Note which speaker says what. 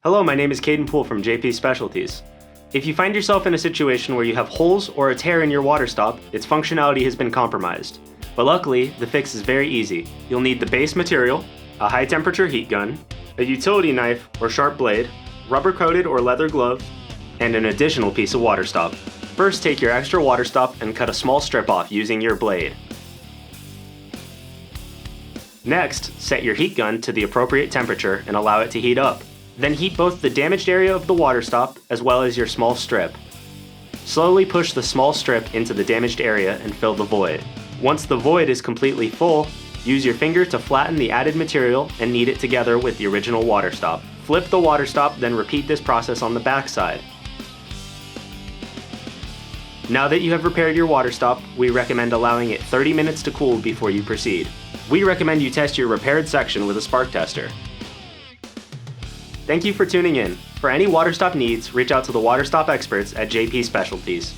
Speaker 1: Hello, my name is Kadin Poole from Specialties. If you find yourself in a situation where you have holes or a tear in your water stop, its functionality has been compromised. But luckily, the fix is very easy. You'll need the base material, a high temperature heat gun, a utility knife or sharp blade, rubber coated or leather gloves, and an additional piece of water stop. First, take your extra water stop and cut a small strip off using your blade. Next, set your heat gun to the appropriate temperature and allow it to heat up. Then heat both the damaged area of the water stop as well as your small strip. Slowly push the small strip into the damaged area and fill the void. Once the void is completely full, use your finger to flatten the added material and knead it together with the original water stop. Flip the water stop, then repeat this process on the back side. Now that you have repaired your water stop, we recommend allowing it 30 minutes to cool before you proceed. We recommend you test your repaired section with a spark tester. Thank you for tuning in. For any water stop needs, reach out to the water stop experts at JP Specialties.